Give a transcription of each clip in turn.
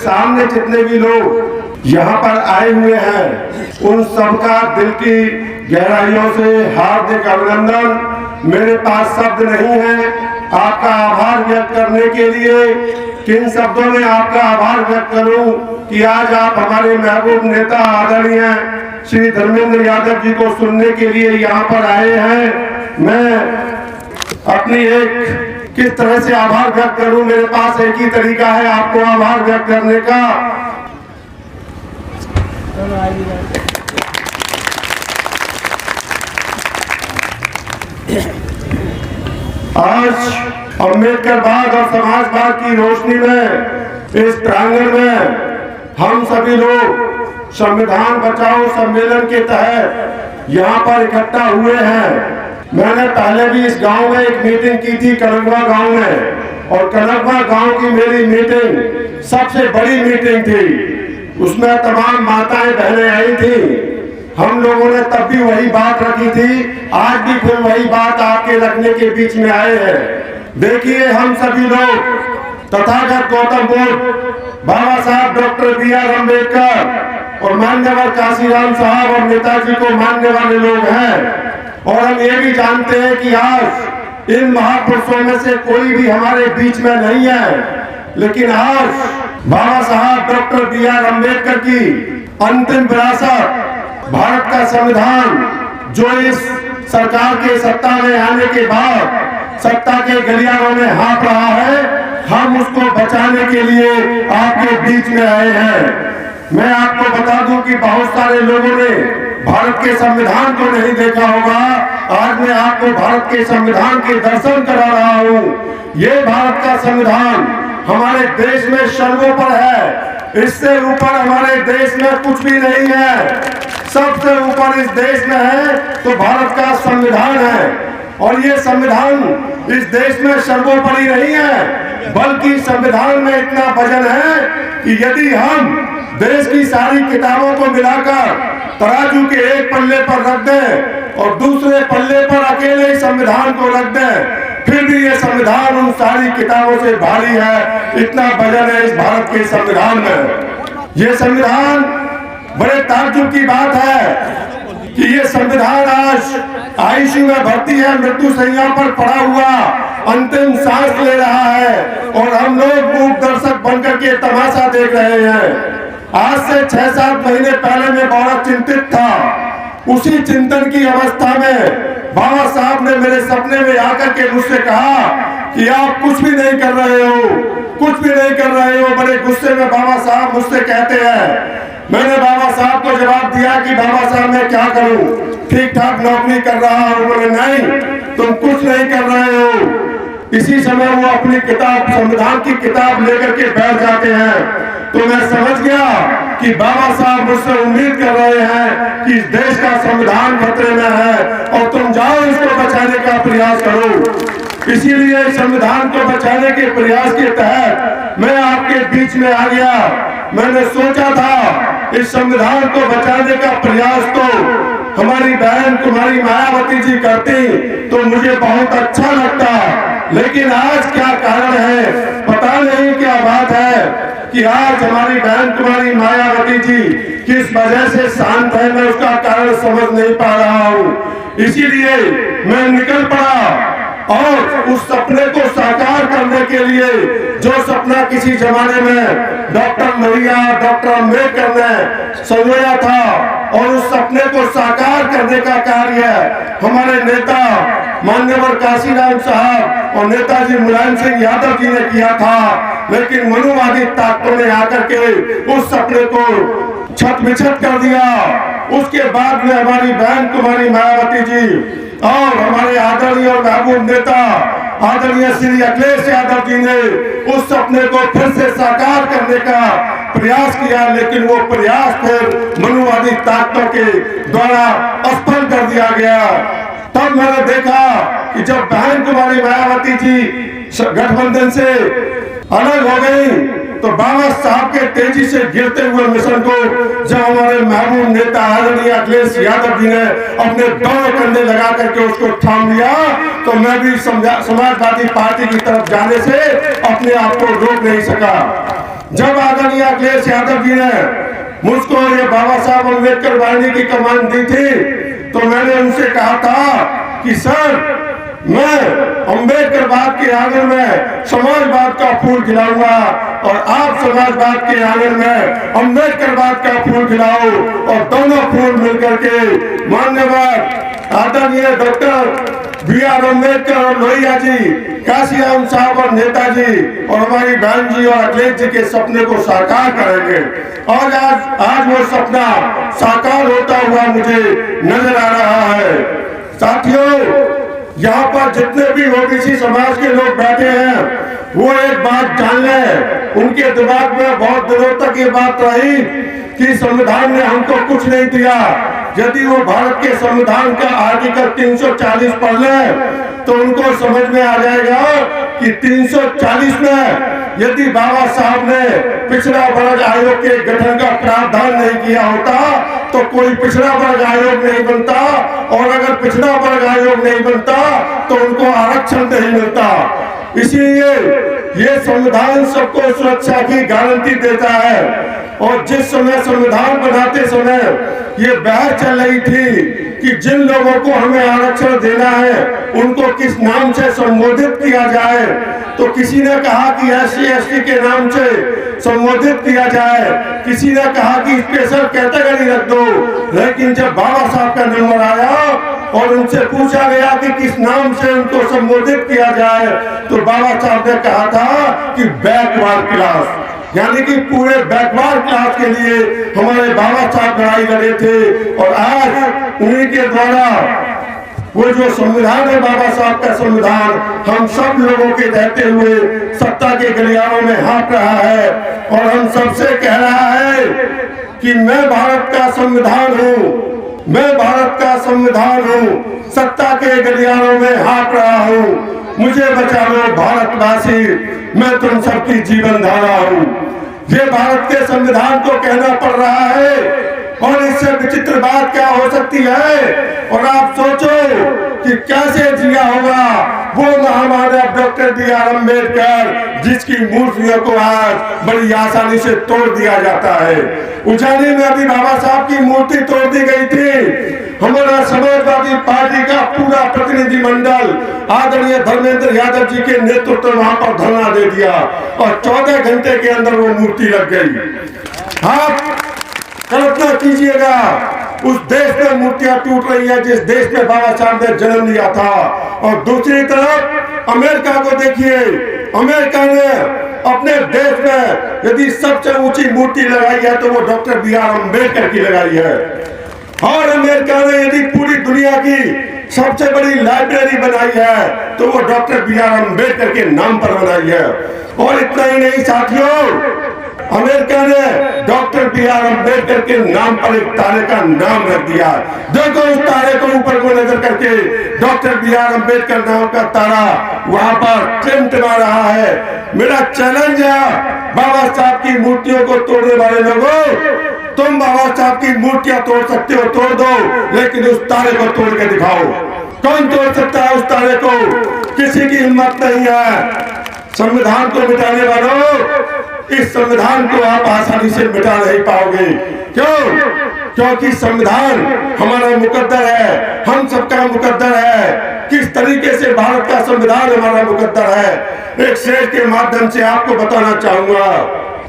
सामने जितने भी लोग यहाँ पर आए हुए हैं उन सबका दिल की गहराइयों से हार्दिक अभिनंदन। मेरे पास शब्द नहीं है आपका आभार व्यक्त करने के लिए। किन शब्दों में आपका आभार व्यक्त करूं कि आज आप हमारे महबूब नेता आदरणीय श्री धर्मेंद्र यादव जी को सुनने के लिए यहाँ पर आए हैं। मैं अपनी एक किस तरह से आभार व्यक्त करूं, मेरे पास एक ही तरीका है आपको आभार व्यक्त करने का। आज अम्बेडकर बाग और समाजवाद की रोशनी में इस प्रांगण में हम सभी लोग संविधान बचाओ सम्मेलन के तहत यहाँ पर इकट्ठा हुए हैं। मैंने पहले भी इस गांव में एक मीटिंग की थी कनकवा गांव में, और कनकवा गांव की मेरी मीटिंग सबसे बड़ी मीटिंग थी। उसमें तमाम माताएं बहनें आई थी। हम लोगों ने तब भी वही बात रखी थी, आज भी फिर वही बात आपके रखने के बीच में आए हैं। देखिए, हम सभी लोग तथागत गौतम बुद्ध, बाबा साहब डॉक्टर बी.आर. अम्बेडकर और मान्यवर काशीराम साहब और नेताजी को मानने वाले लोग हैं। और हम ये भी जानते हैं कि आज इन महापुरुषों में से कोई भी हमारे बीच में नहीं है, लेकिन आज बाबा साहब डॉक्टर बी.आर. अम्बेडकर की अंतिम विरासत भारत का संविधान, जो इस सरकार के सत्ता में आने के बाद सत्ता के गलियारों में हाँफ रहा है, हम उसको बचाने के लिए आपके बीच में आए हैं। मैं आपको बता दूं कि बहुत सारे लोगों ने भारत के संविधान को नहीं देखा होगा। आज मैं आपको भारत के संविधान के दर्शन करा रहा हूं। ये भारत का संविधान हमारे देश में सर्वोपरि है। इससे ऊपर हमारे देश में कुछ भी नहीं है। सबसे ऊपर इस देश में है तो भारत का संविधान है। और ये संविधान इस देश में सर्वोपरि नहीं है, बल्कि संविधान में इतना वजन है कि यदि हम देश की सारी किताबों को मिलाकर तराजू के एक पल्ले पर रख दें और दूसरे पल्ले पर अकेले ही संविधान को रख दें, फिर भी ये संविधान उन सारी किताबों से भारी है। इतना वजन है इस भारत के संविधान में। ये संविधान बड़े ताज्जुब की बात है कि ये संविधान आज आईसीयू में भर्ती है, मृत्यु शैया पर पड़ा हुआ अंतिम सांस ले रहा है, और हम लोग मूक दर्शक बनकर के तमाशा देख रहे हैं। आज से 6-7 महीने पहले मैं बहुत चिंतित था। उसी चिंतन की अवस्था में बाबा साहब ने मेरे सपने में आकर के मुझसे कहा कि आप कुछ भी नहीं कर रहे हो, कुछ भी नहीं कर रहे हो। बड़े गुस्से में बाबा साहब मुझसे कहते हैं। मैंने बाबा साहब को जवाब दिया कि बाबा साहब मैं क्या करूं, ठीक ठाक नौकरी कर रहा हूं। बोले नहीं, तुम कुछ नहीं कर रहे हो। इसी समय वो अपनी किताब, संविधान की किताब लेकर के बैठ जाते हैं। तो मैं समझ गया कि बाबा साहब मुझसे उम्मीद कर रहे हैं कि इस देश का संविधान खतरे में है और तुम जाओ इसको बचाने का प्रयास करो। इसीलिए संविधान को बचाने के प्रयास के तहत मैं आपके बीच में आ गया। मैंने सोचा था इस संविधान को बचाने का प्रयास तो हमारी बहन कुमारी मायावती जी करती तो मुझे बहुत अच्छा लगता, लेकिन आज क्या कारण है, पता नहीं क्या बात है कि आज हमारी बहन कुमारी मायावती जी किस वजह से शांत है। मैं उसका कारण समझ नहीं पा रहा हूँ। इसीलिए मैं निकल पड़ा और उस सपने को साकार करने के लिए, जो सपना किसी जमाने में डॉक्टर नरिया, डॉक्टर अम्बेडकर ने संजोया था, और उस सपने को साकार करने का कार्य हमारे नेता मान्यवर काशीराम साहब और नेताजी मुलायम सिंह यादव जी ने किया था। लेकिन मनुवादी ताकतों ने आकर के उस सपने को छत बिछत कर दिया। उसके बाद में हमारी बहन कुमारी मायावती जी और हमारे आदरणीय और महबूब नेता आदरणीय श्री अखिलेश यादव जी ने उस सपने को फिर से साकार करने का प्रयास किया, लेकिन वो प्रयास फिर मनुवादी ताकतों के द्वारा असफल कर दिया गया। तब मैंने देखा कि जब बहन कुमारी मायावती जी गठबंधन से अलग हो गई तो बाबा साहब के तेजी से गिरते हुए मिशन को जब हमारे महबूब नेता आदरणीय अखिलेश यादव जी ने अपने दोनों कंधे लगा करके उसको थाम लिया, तो मैं भी समाजवादी पार्टी की तरफ जाने से अपने आप को रोक नहीं सका। जब आदरणीय अखिलेश यादव जी ने मुझको ये बाबा साहब अम्बेडकर वाहिनी की कमान दी थी तो मैंने उनसे कहा था कि सर मैं अम्बेडकरवाद के आंगन में समाजवाद का फूल खिलाऊंगा और आप समाजवाद के आंगन में अम्बेडकरवाद का फूल खिलाओ और दोनों फूल मिलकर के मान्यवर आदरणीय डॉक्टर B.R. अम्बेडकर और लोहिया जी, काशीराम साहब और नेताजी और हमारी बहन जी और अखिलेश जी के सपने को साकार करेंगे। और आज वो सपना साकार होता हुआ मुझे नजर आ रहा है। साथियों, यहाँ पर जितने भी ओबीसी समाज के लोग बैठे हैं वो एक बात जान लें, उनके दिमाग में बहुत दिनों तक ये बात रही कि संविधान ने हमको कुछ नहीं दिया। यदि वो भारत के संविधान का आर्टिकल 340 पढ़ ले तो उनको समझ में आ जाएगा कि 340 में यदि बाबा साहब ने पिछड़ा वर्ग आयोग के गठन का प्रावधान नहीं किया होता तो कोई पिछड़ा वर्ग आयोग नहीं बनता, और अगर पिछड़ा वर्ग आयोग नहीं बनता तो उनको आरक्षण नहीं मिलता। इसीलिए ये संविधान सबको सुरक्षा की गारंटी देता है। और जिस समय संविधान बनाते समय ये बहस चल रही थी कि जिन लोगों को हमें आरक्षण देना है उनको किस नाम से संबोधित किया जाए, तो किसी ने कहा कि SC/ST के नाम से संबोधित किया जाए, किसी ने कहा कि स्पेशल कैटेगरी रख दो। लेकिन जब बाबा साहब का नंबर आया और उनसे पूछा गया कि किस नाम से उनको संबोधित किया जाए तो बाबा साहब ने कहा था कि बैकवर्ड क्लास, यानी कि पूरे बैकवर्ड क्लास के लिए हमारे बाबा साहब लड़ाई लड़े थे। और आज उन्हीं के द्वारा वो जो संविधान है, बाबा साहब का संविधान, हम सब लोगों के रहते हुए सत्ता के गलियारों में हाँक रहा है और हम सबसे कह रहा है कि मैं भारत का संविधान हूँ, मैं भारत का संविधान हूँ, सत्ता के गलियारों में हाँक रहा हूँ, मुझे बचा लो भारतवासी, मैं तुम सबकी जीवन धारा हूँ। ये भारत के संविधान को कहना पड़ रहा है और इससे विचित्र बात क्या हो सकती है। और आप सोचो कि कैसे जिया होगा वो महामानव डॉक्टर B.R. अम्बेडकर जिसकी मूर्तियों को आज बड़ी आसानी से तोड़ दिया जाता है। उज्जैनी में अभी बाबा साहब की मूर्ति तोड़ दी गई थी। हमारा समाजवादी पार्टी का पूरा प्रतिनिधि मंडल आदरणीय धर्मेंद्र यादव जी के नेतृत्व में वहां पर धरना दे दिया और 14 घंटे के अंदर वो मूर्ति लग गई। आप कल्पना कीजिएगा, उस देश में मूर्तियां टूट रही है जिस देश में बाबा साहब ने जन्म लिया था। और दूसरी तरफ अमेरिका को देखिए, अमेरिका ने अपने देश में यदि सबसे ऊंची मूर्ति लगाई है तो वो डॉक्टर B.R. अम्बेडकर की लगाई है। और अमेरिका ने यदि पूरी दुनिया की सबसे बड़ी लाइब्रेरी बनाई है तो वो डॉक्टर B.R. अम्बेडकर के नाम पर बनाई है। और इतना ही नहीं साथियों, अमेरिका ने डॉक्टर B.R. अम्बेडकर के नाम पर एक तारे का नाम रख दिया। देखो उस तारे को ऊपर को नजर करके डॉक्टर B.R. अम्बेडकर नाम का तारा वहां पर टिमटिमा रहा है। मेरा चैलेंज है बाबा साहब की मूर्तियों को तोड़ने वाले लोगों, तुम बाबा साहब की मूर्तियां तोड़ सकते हो, तोड़ दो, लेकिन उस तारे को तोड़ के दिखाओ। कौन तोड़ सकता है उस तारे को? किसी की हिम्मत नहीं है। संविधान को मिटाने वालों, इस संविधान को आप आसानी से मिटा नहीं पाओगे। क्यों? क्योंकि संविधान हमारा मुकद्दर है, हम सबका मुकद्दर है। किस तरीके से भारत का संविधान हमारा मुकद्दर है, एक शेर के माध्यम से आपको बताना चाहूंगा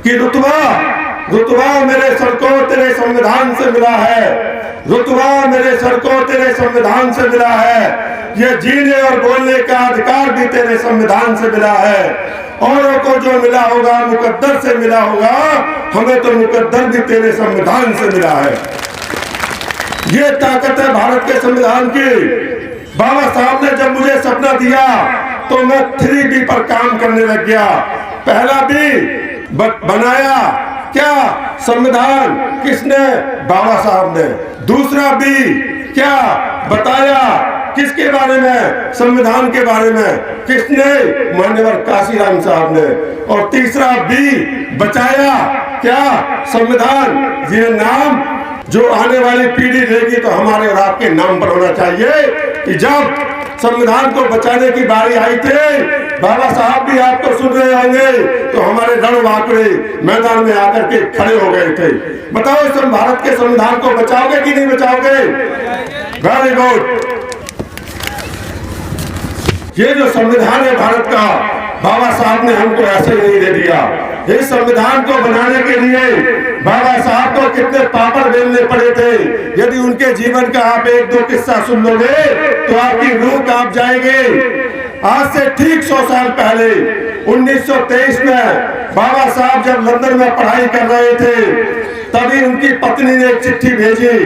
कि रुतबा मेरे सर को तेरे संविधान से मिला है, रुतबा मेरे सर को तेरे संविधान से मिला है। ये जीने और बोलने का अधिकार भी तेरे संविधान से मिला है। औरों को जो मिला होगा मुकद्दर से मिला होगा, हमें तो मुकद्दर भी तेरे संविधान से मिला है। ये ताकत है भारत के संविधान की। बाबा साहब ने जब मुझे सपना दिया तो मैं 3B पर काम करने लग गया। पहला B बनाया क्या? संविधान। किसने? बाबा साहब ने। दूसरा B क्या बताया? किसके बारे में? संविधान के बारे में। किसने? मान्यवर काशीराम साहब ने। और तीसरा B बचाया क्या? संविधान। ये नाम जो आने वाली पीढ़ी लेगी तो हमारे और आपके नाम पर होना चाहिए कि जब संविधान को बचाने की बारी आई थी, बाबा साहब भी आपको सुन रहे होंगे, तो हमारे रणबांकुरे मैदान में आकर के खड़े हो गए थे। बताओ इस भारत के संविधान को बचाओगे कि नहीं बचाओगे? Very good. ये जो संविधान है भारत का, बाबा साहब ने हमको ऐसे ही नहीं दे दिया। इस संविधान को बनाने के लिए बाबा साहब को कितने पापड़ बेलने पड़े थे। यदि उनके जीवन का आप एक दो किस्सा सुन लोगे तो आपकी रूह कांप जाएगी। आज से ठीक 100 साल पहले 1923 में बाबा साहब जब लंदन में पढ़ाई कर रहे थे, तभी उनकी पत्नी ने एक चिट्ठी भेजी।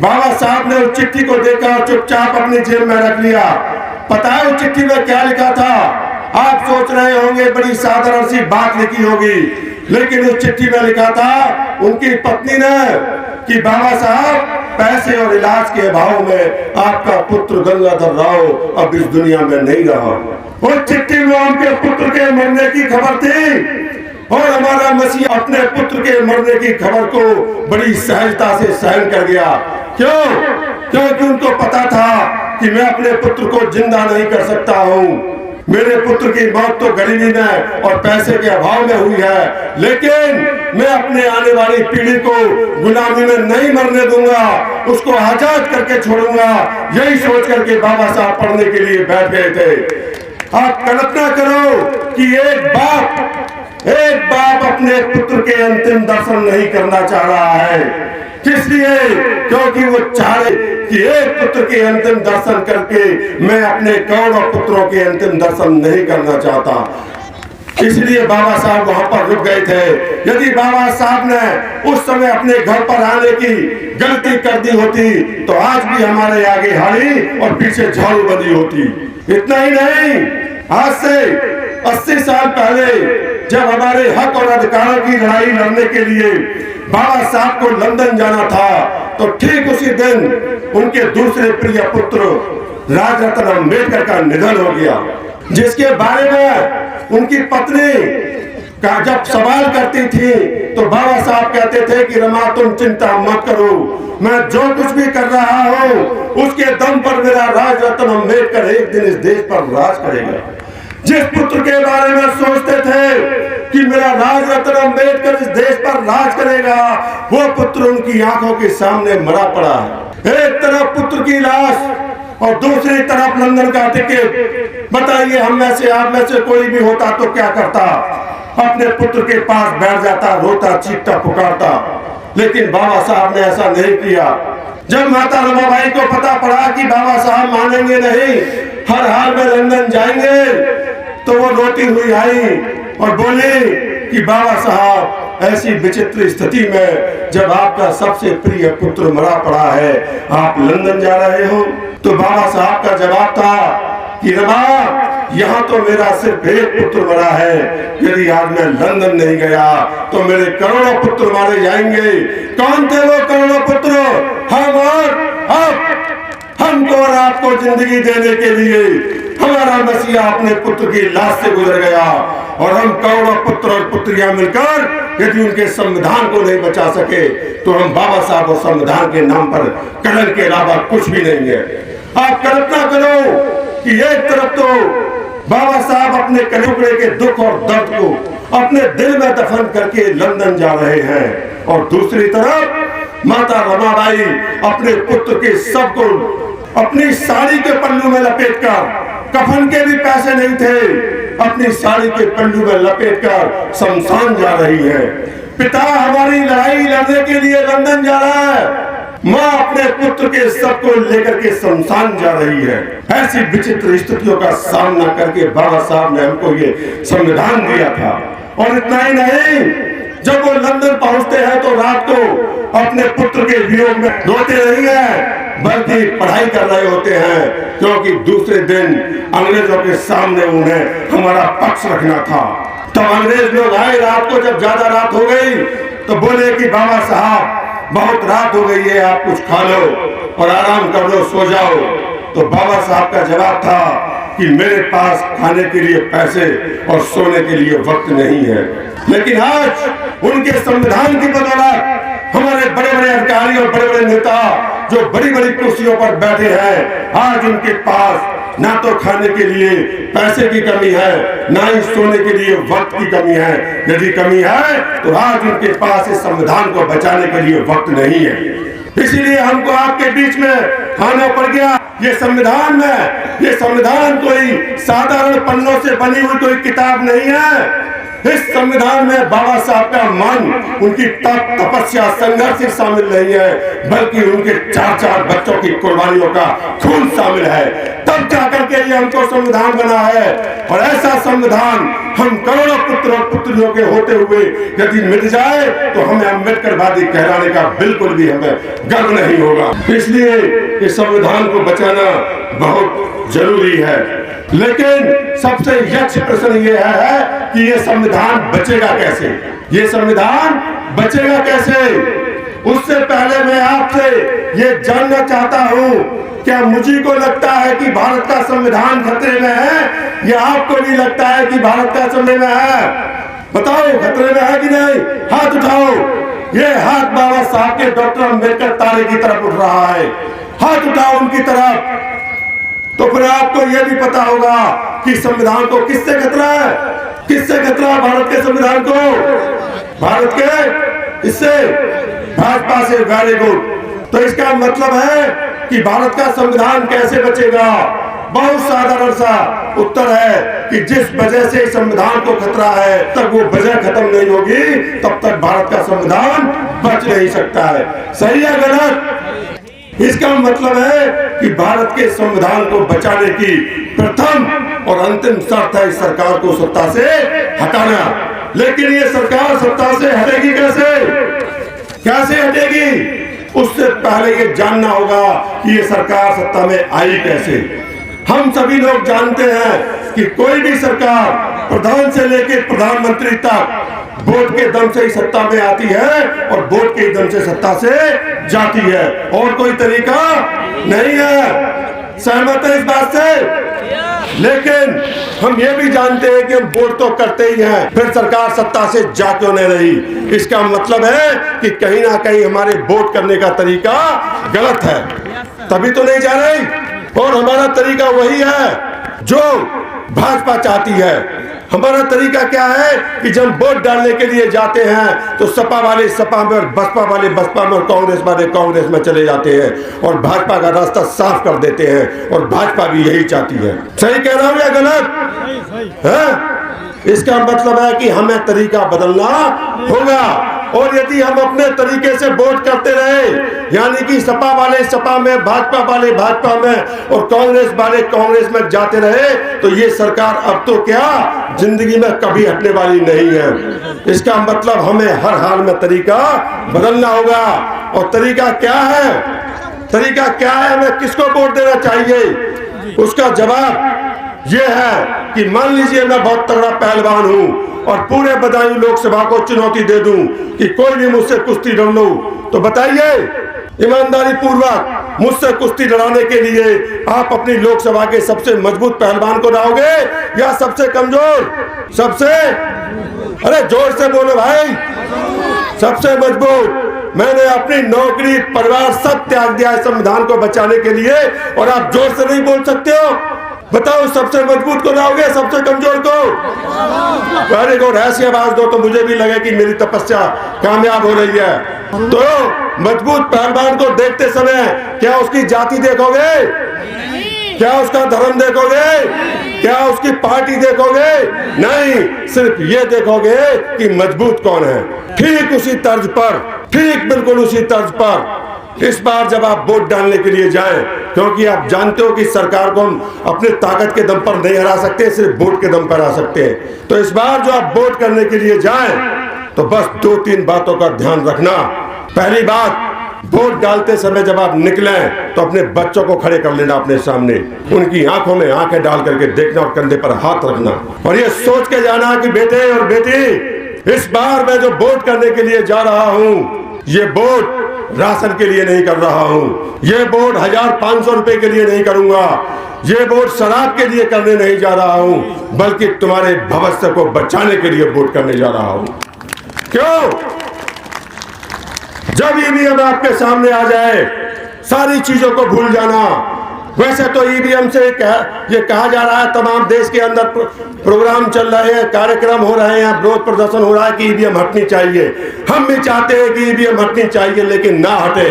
बाबा साहब ने उस चिट्ठी को देखा और चुपचाप अपनी जेब में रख लिया। पता है उस चिट्ठी में क्या लिखा था? आप सोच रहे होंगे बड़ी साधारण सी बात लिखी होगी, लेकिन उस चिट्ठी में लिखा था उनकी पत्नी ने कि बाबा साहब, पैसे और इलाज के अभाव में आपका पुत्र गंगाधर राव अब इस दुनिया में नहीं रहा। उस चिट्ठी में उनके पुत्र के मरने की खबर थी और हमारा मसीह अपने पुत्र के मरने की खबर को बड़ी सहजता से सहन कर गया। क्यों? क्योंकि उनको पता था कि मैं अपने पुत्र को जिंदा नहीं कर सकता हूँ। मेरे पुत्र की मौत तो गरीबी में और पैसे के अभाव में हुई है, लेकिन मैं अपने आने वाली पीढ़ी को गुलामी में नहीं मरने दूंगा, उसको आजाद करके छोड़ूंगा। यही सोच करके बाबा साहब पढ़ने के लिए बैठ गए थे। आप कल्पना करो कि एक बाप अपने पुत्र के अंतिम दर्शन नहीं करना चाह रहा है। किस लिए? क्योंकि वो चाहे कि एक पुत्र के अंतिम दर्शन करके मैं अपने करोड़ों पुत्रों के अंतिम दर्शन नहीं करना चाहता। इसलिए बाबा साहब वहां पर रुक गए थे। यदि बाबा साहब ने उस समय अपने घर पर आने की गलती कर दी होती तो आज भी हमारे आगे हाड़ी और पीछे झाड़ू बंदी होती। इतना ही नहीं, आज से 80 साल पहले जब हमारे हक और अधिकारों की लड़ाई लड़ने के लिए बाबा साहब को लंदन जाना था, तो ठीक उसी दिन उनके दूसरे प्रिय पुत्र राजरत्न अम्बेडकर का निधन हो गया, जिसके बारे में उनकी पत्नी का जब सवाल करती थी तो बाबा साहब कहते थे कि रमा तुम चिंता मत करो, मैं जो कुछ भी कर रहा हूँ उसके दम पर मेरा राजरत्न अम्बेडकर एक दिन इस देश पर राज करेगा। जिस पुत्र के बारे में सोचते थे कि मेरा राजरत्न अम्बेडकर इस देश पर राज करेगा, वो पुत्र उनकी आंखों के सामने मरा पड़ा है। एक तरफ पुत्र की लाश और दूसरी तरफ लंदन का टिकट। बताइए हम में से, आप में से कोई भी होता तो क्या करता? अपने पुत्र के पास बैठ जाता, रोता, चीखता, पुकारता। लेकिन बाबा साहब ने ऐसा नहीं किया। जब माता रमाबाई को पता पड़ा कि बाबा साहब मानेंगे नहीं, हर हाल में लंदन जाएंगे, तो वो रोती हुई आई और बोली कि बाबा साहब, ऐसी विचित्र स्थिति में जब आपका सबसे प्रिय पुत्र मरा पड़ा है, आप लंदन जा रहे हो। तो बाबा साहब का जवाब था कि रमा, यहाँ तो मेरा सिर्फ एक पुत्र मरा है, यदि आज मैं लंदन नहीं गया तो मेरे करोड़ों पुत्र मारे जाएंगे। कौन थे वो करोड़ों पुत्र? हम और हमको और आपको जिंदगी देने के लिए हमारा मसीहा अपने पुत्र की लाश से गुजर गया, और हम करोड़ों पुत्र और पुत्रियां मिलकर यदि उनके संविधान को नहीं बचा सके तो हम बाबा साहब और संविधान के नाम पर कलंक के अलावा कुछ भी नहीं है। आप कल्पना करो कि एक तरफ तो बाबा साहब अपने टुकड़े के दुख और दर्द को अपने दिल में दफन करके लंदन जा रहे हैं, और दूसरी तरफ माता रमाबाई अपने पुत्र के शव को अपनी साड़ी के पल्लू में लपेटकर, कफन के भी पैसे नहीं थे, अपनी साड़ी के पल्लू में लपेटकर शमशान जा रही है। पिता हमारी लड़ाई लड़ने के लिए लंदन जा रहा है, माँ अपने पुत्र के शव को लेकर के शमशान जा रही है। ऐसी विचित्र स्थितियों का सामना करके बाबा साहब ने हमको ये संविधान दिया था। और इतना ही नहीं, जब वो लंदन पहुंचते हैं तो रात को अपने पुत्र के वियोग में रोते नहीं है, बल्कि पढ़ाई कर रहे होते हैं, क्योंकि दूसरे दिन अंग्रेजों के सामने उन्हें हमारा पक्ष रखना था। तब अंग्रेज लोग आए रात को, जब ज्यादा रात हो गई तो बोले कि बाबा साहब, बहुत रात हो गई है, आप कुछ खा लो और आराम कर लो, सो जाओ। तो बाबा साहब का जवाब था कि मेरे पास खाने के लिए पैसे और सोने के लिए वक्त नहीं है। लेकिन आज उनके संविधान की बदौलत हमारे बड़े बड़े अधिकारी और बड़े बड़े नेता जो बड़ी बड़ी कुर्सियों पर बैठे हैं, आज उनके पास ना तो खाने के लिए पैसे की कमी है, ना ही सोने के लिए वक्त की कमी है। यदि कमी है तो आज उनके पास इस संविधान को बचाने के लिए वक्त नहीं है। इसीलिए हमको आपके बीच में आना पड़ गया। ये संविधान कोई साधारण पन्नों से बनी हुई कोई किताब नहीं है। इस संविधान में बाबा साहब का मन, उनकी तपस्या, संघर्ष शामिल नहीं है, बल्कि उनके 4-4 बच्चों की कुर्बानियों का खून शामिल है। तब जाकर के ये हमको संविधान बना है। और ऐसा संविधान हम करोड़ों पुत्र और पुत्रियों के होते हुए यदि मिट जाए तो हमें अम्बेडकरवादी कहलाने का बिल्कुल भी हमें गर्व नहीं होगा। इसलिए इस संविधान को बचाना बहुत जरूरी है। लेकिन सबसे यक्ष प्रश्न ये है कि ये संविधान बचेगा कैसे? ये संविधान बचेगा कैसे? उससे पहले मैं आपसे ये जानना चाहता हूँ, क्या मुझे को लगता है कि भारत का संविधान खतरे में है, या आपको भी लगता है कि भारत का खतरे में है? बताओ, खतरे में है कि नहीं? हाथ उठाओ। ये हाथ बाबा साहब के डॉक्टर अम्बेडकर तारे की तरफ उठ रहा है। हाथ उठाओ उनकी तरफ। तो फिर आपको यह भी पता होगा कि संविधान को किससे खतरा है? किससे खतरा है भारत के संविधान को? भारत के इससे, भाजपा से। Very good. तो इसका मतलब है कि भारत का संविधान कैसे बचेगा? बहुत साधारण सा उत्तर है कि जिस वजह से संविधान को खतरा है, तब वो वजह खत्म नहीं होगी, तब तक भारत का संविधान बच नहीं सकता है। सही है गलत? इसका मतलब है कि भारत के संविधान को बचाने की प्रथम और अंतिम शर्त है इस सरकार को सत्ता से हटाना। लेकिन ये सरकार सत्ता से हटेगी कैसे? कैसे हटेगी? उससे पहले ये जानना होगा कि ये सरकार सत्ता में आई कैसे। हम सभी लोग जानते हैं कि कोई भी सरकार प्रधान से लेकर प्रधानमंत्री तक वोट के दम से ही सत्ता में आती है और वोट के दम से सत्ता से जाती है, और कोई तरीका नहीं है। सहमत है इस बात से? लेकिन हम ये भी जानते हैं कि हम वोट तो करते ही हैं, फिर सरकार सत्ता से जा क्यों नहीं रही? इसका मतलब है कि कहीं ना कहीं हमारे वोट करने का तरीका गलत है, तभी तो नहीं जा रही। और हमारा तरीका वही है जो भाजपा चाहती है। हमारा तरीका क्या है कि जब वोट डालने के लिए जाते हैं तो सपा वाले सपा में और बसपा वाले बसपा में और कांग्रेस वाले कांग्रेस में चले जाते हैं और भाजपा का रास्ता साफ कर देते हैं, और भाजपा भी यही चाहती है। सही कह रहा हूं या गलत है? इसका मतलब है कि हमें तरीका बदलना होगा। और यदि हम अपने तरीके से वोट करते रहे, यानी कि सपा वाले सपा में, भाजपा वाले भाजपा में और कांग्रेस वाले कांग्रेस में जाते रहे, तो ये सरकार अब तो क्या जिंदगी में कभी हटने वाली नहीं है। इसका मतलब हमें हर हाल में तरीका बदलना होगा। और तरीका क्या है? तरीका क्या है? हमें किसको वोट देना चाहिए? उसका जवाब ये है कि मान लीजिए मैं बहुत तगड़ा पहलवान हूँ और पूरे बदायूं लोकसभा को चुनौती दे दूं कि कोई भी मुझसे कुश्ती लड़ लो, तो बताइए ईमानदारी पूर्वक मुझसे कुश्ती लड़ाने के लिए आप अपनी लोकसभा के सबसे मजबूत पहलवान को लाओगे या सबसे कमजोर? सबसे, अरे जोर से बोलो भाई, सबसे मजबूत। मैंने अपनी नौकरी, परिवार सब त्याग दिया है संविधान को बचाने के लिए, और आप जोर से नहीं बोल सकते हो? बताओ, सबसे मजबूत को लाओगे सबसे कमजोर को? Very good. ऐसी आवाज दो तो मुझे भी लगे कि मेरी तपस्या कामयाब हो रही है। तो मजबूत पहलवान को देखते समय क्या उसकी जाति देखोगे? क्या उसका धर्म देखोगे? क्या उसकी पार्टी देखोगे? नहीं, सिर्फ ये देखोगे कि मजबूत कौन है। ठीक उसी तर्ज पर, ठीक बिल्कुल उसी तर्ज पर इस बार जब आप वोट डालने के लिए जाएं, क्योंकि आप जानते हो कि सरकार को हम अपने ताकत के दम पर नहीं हरा सकते, सिर्फ वोट के दम पर हरा सकते हैं। तो इस बार जो आप वोट करने के लिए जाएं, तो बस 2-3 बातों का ध्यान रखना। पहली बात, वोट डालते समय जब आप निकलें तो अपने बच्चों को खड़े कर लेना अपने सामने, उनकी आंखों में आंखें डाल करके देखना और कंधे पर हाथ रखना, और ये सोच के जाना कि बेटे और बेटी, इस बार मैं जो वोट करने के लिए जा रहा हूँ, ये वोट राशन के लिए नहीं कर रहा हूँ, ये वोट 1500 रुपए के लिए नहीं करूंगा, ये वोट शराब के लिए करने नहीं जा रहा हूँ, बल्कि तुम्हारे भविष्य को बचाने के लिए वोट करने जा रहा हूँ। क्यों? जब ईवीएम आपके सामने आ जाए, सारी चीजों को भूल जाना, वैसे तो ईवीएम से ये कहा जा रहा है, तमाम देश के अंदर प्रोग्राम चल रहे हैं, कार्यक्रम हो रहे हैं, विरोध प्रदर्शन हो रहा है कि ईवीएम हटनी चाहिए। हम भी चाहते हैं कि ईवीएम हटनी चाहिए, लेकिन ना हटे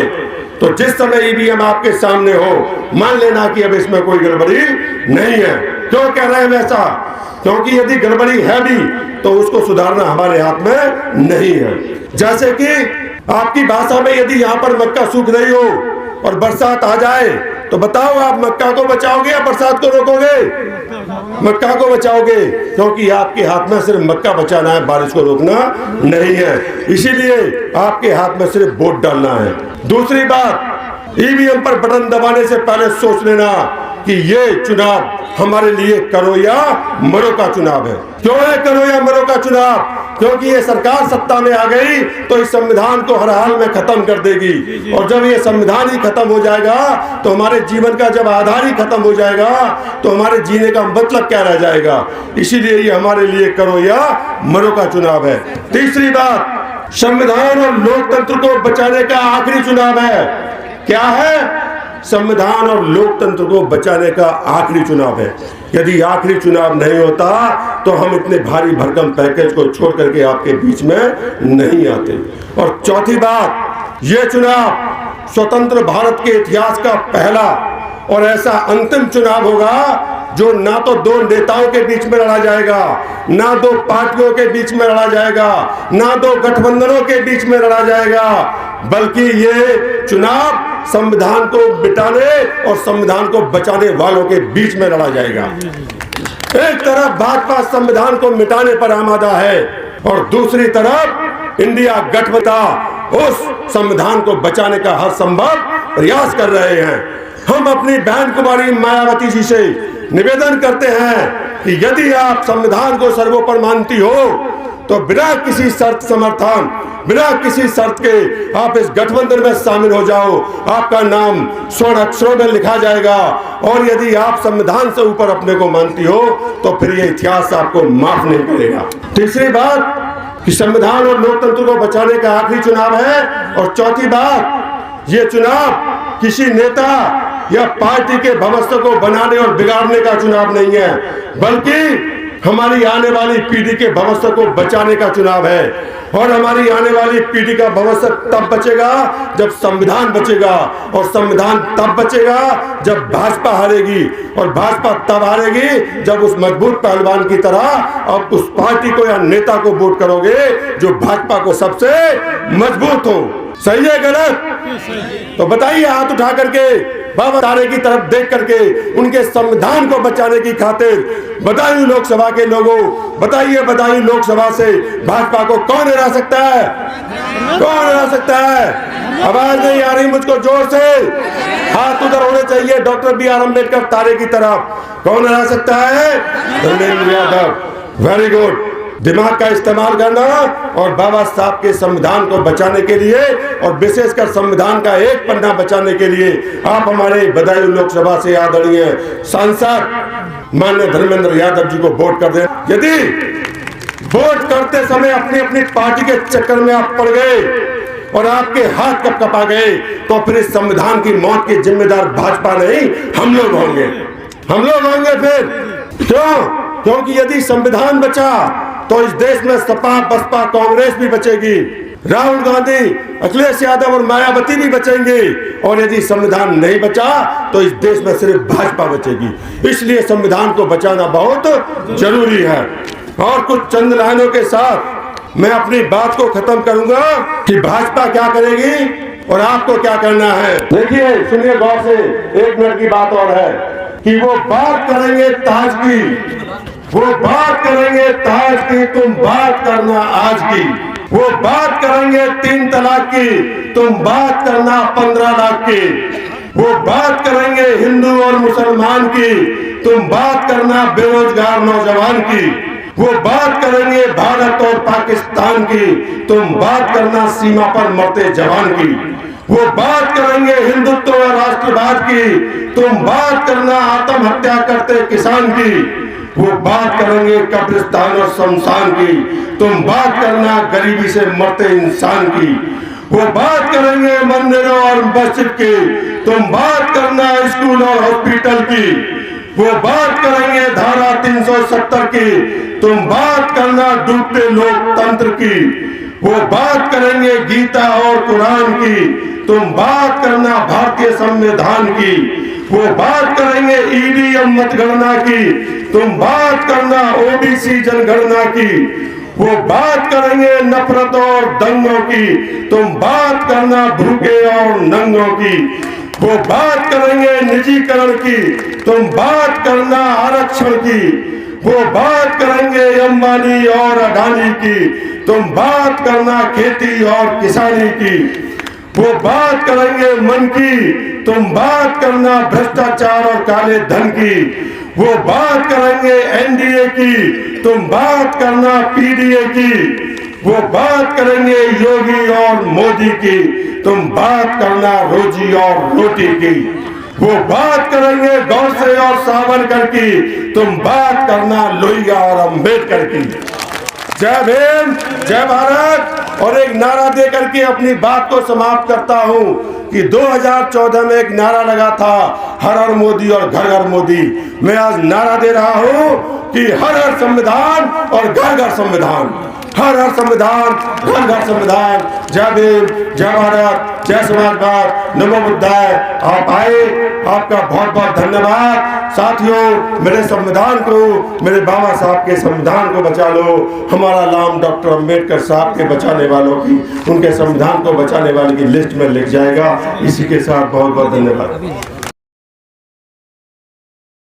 तो जिस समय ईवीएम आपके सामने हो, मान लेना कि अब इसमें कोई गड़बड़ी नहीं है। क्यों कह रहे हैं वैसा? क्योंकि यदि गड़बड़ी है भी तो उसको सुधारना हमारे हाथ में नहीं है। जैसे कि आपकी भाषा में यदि यहाँ पर मक्का सूख रही हो और बरसात आ जाए तो बताओ, आप मक्का को बचाओगे या बरसात को रोकोगे? मक्का को बचाओगे, क्योंकि आपके हाथ में सिर्फ मक्का बचाना है, बारिश को रोकना नहीं है। इसीलिए आपके हाथ में सिर्फ वोट डालना है। दूसरी बात, ईवीएम पर बटन दबाने से पहले सोच लेना कि ये चुनाव हमारे लिए करो या मरो का चुनाव है। क्यों है करो या मरो का चुनाव? क्योंकि ये सरकार सत्ता में आ गई तो इस संविधान को हर हाल में खत्म कर देगी, और जब ये संविधान ही खत्म हो जाएगा तो हमारे जीवन का जब आधार ही खत्म हो जाएगा तो हमारे जीने का मतलब क्या रह जाएगा? इसीलिए ये हमारे लिए करो या मरो का चुनाव है। तीसरी बात, संविधान और लोकतंत्र को बचाने का आखिरी चुनाव है। क्या है? संविधान और लोकतंत्र को बचाने का आखिरी चुनाव है। यदि आखिरी चुनाव नहीं होता तो हम इतने भारी भरकम पैकेज को छोड़ करके आपके बीच में नहीं आते। और चौथी बात, ये चुनाव स्वतंत्र भारत के इतिहास का पहला और ऐसा अंतिम चुनाव होगा जो ना तो दो नेताओं के बीच में लड़ा जाएगा, ना दो पार्टियों के बीच में लड़ा जाएगा, ना दो गठबंधनों के बीच में लड़ा जाएगा, बल्कि ये चुनाव संविधान को मिटाने और संविधान को बचाने वालों के बीच में लड़ा जाएगा। एक तरफ भाजपा संविधान को मिटाने पर आमादा है और दूसरी तरफ इंडिया गठबंधन उस संविधान को बचाने का हर संभव प्रयास कर रहे हैं। हम अपनी बहन कुमारी मायावती जी से निवेदन करते हैं कि यदि आप संविधान को सर्वोपरि मानती हो तो बिना किसी शर्त समर्थन, बिना किसी शर्त के आप इस गठबंधन में शामिल हो जाओ। आपका नाम स्वर्ण अक्षरों में लिखा जाएगा, और यदि आप संविधान से ऊपर अपने को मानती हो तो फिर ये इतिहास आपको माफ नहीं करेगा। तीसरी बात कि संविधान और लोकतंत्र को बचाने का आखिरी चुनाव है। और चौथी बात, ये चुनाव किसी नेता या पार्टी के भविष्य को बनाने और बिगाड़ने का चुनाव नहीं है, बल्कि हमारी आने वाली पीढ़ी के भविष्य को बचाने का चुनाव है। और हमारी आने वाली पीढ़ी का भविष्य तब बचेगा जब संविधान बचेगा, और संविधान तब बचेगा जब भाजपा हारेगी, और भाजपा तब हारेगी जब उस मजबूत पहलवान की तरह आप उस पार्टी को या नेता को वोट करोगे जो भाजपा को सबसे मजबूत हो। सही है गलत? तो बताइए हाथ उठा करके, बाबा तारे की तरफ देख करके, उनके संविधान को बचाने की खातिर बदायूं लोकसभा के लोगों, बताइए बदायूं लोकसभा से भाजपा को कौन हरा सकता है? कौन हरा सकता है? आवाज नहीं आ रही मुझको, जोर से हाथ उधर होने चाहिए डॉक्टर बी आर अम्बेडकर तारे की तरफ। कौन हरा सकता है? धर्मेंद्र यादव। Very good. दिमाग का इस्तेमाल करना और बाबा साहब के संविधान को बचाने के लिए, और विशेषकर संविधान का एक पन्ना बचाने के लिए आप हमारे बदायूं लोकसभा से आदरणीय सांसद माननीय धर्मेंद्र यादव जी को वोट कर दें। यदि वोट करते समय अपनी अपनी पार्टी के चक्कर में आप पड़ गए और आपके हाथ कपकपा गए तो फिर इस संविधान की मौत के जिम्मेदार भाजपा नहीं, हम लोग होंगे। हम लोग होंगे फिर। क्यों? क्योंकि यदि संविधान बचा तो इस देश में सपा, बसपा, कांग्रेस भी बचेगी, राहुल गांधी, अखिलेश यादव और मायावती भी बचेंगे, और यदि संविधान नहीं बचा तो इस देश में सिर्फ भाजपा बचेगी। इसलिए संविधान को बचाना बहुत जरूरी है। और कुछ चंद लाइनों के साथ मैं अपनी बात को खत्म करूंगा कि भाजपा क्या करेगी और आपको क्या करना है। देखिए, सुनिए गौर से, 1 मिनट की बात और है कि वो बात करेंगे ताज की, वो बात करेंगे ताज की, तुम बात करना आज की। वो बात करेंगे 3 तलाक की, तुम बात करना 15 लाख की। वो बात करेंगे हिंदू और मुसलमान की, तुम बात करना बेरोजगार नौजवान की। वो बात करेंगे भारत और पाकिस्तान की, तुम बात करना सीमा पर मरते जवान की। वो बात करेंगे हिंदुत्व और राष्ट्रवाद की, तुम बात करना आत्महत्या करते किसान की। वो बात करेंगे कब्रिस्तान और शमशान की, तुम बात करना गरीबी से मरते इंसान की। वो बात करेंगे मंदिरों और मस्जिद की, तुम बात करना स्कूल और हॉस्पिटल की। वो बात करेंगे धारा 370 की, तुम बात करना डूबते लोकतंत्र की। वो बात करेंगे गीता और कुरान की, तुम बात करना भारतीय संविधान की। वो बात करेंगे ईवीएम मतगणना की, तुम बात करना ओबीसी जनगणना की। वो बात करेंगे नफरत और दंगों की, तुम बात करना भूखे और नंगों की। वो बात करेंगे निजीकरण की, तुम बात करना आरक्षण की। वो बात करेंगे अंबानी और अडानी की, तुम बात करना खेती और किसानी की। वो बात करेंगे मन की, तुम बात करना भ्रष्टाचार और काले धन की। वो बात करेंगे एनडीए की, तुम बात करना पीडीए की। वो बात करेंगे योगी और मोदी की, तुम बात करना रोजी और रोटी की। वो बात करेंगे गौसे और सावरकर की, तुम बात करना लोहिया और अंबेडकर की। जय भीम, जय भारत। और एक नारा देकर के अपनी बात को समाप्त करता हूं कि 2014 में एक नारा लगा था, हर हर मोदी और घर घर मोदी। मैं आज नारा दे रहा हूं कि हर हर संविधान और घर घर संविधान, हर हर संविधान, घर घर संविधान। जय भीम, जय भारत, जय समाजवाद, नमो बुद्धाय। आप आए, आपका बहुत बहुत धन्यवाद। साथियों, मेरे संविधान को, मेरे बाबा साहब के संविधान को बचा लो। हमारा नाम डॉक्टर अंबेडकर साहब के बचाने वालों की, उनके संविधान को बचाने वाले की लिस्ट में लिख जाएगा। इसी के साथ बहुत बहुत धन्यवाद।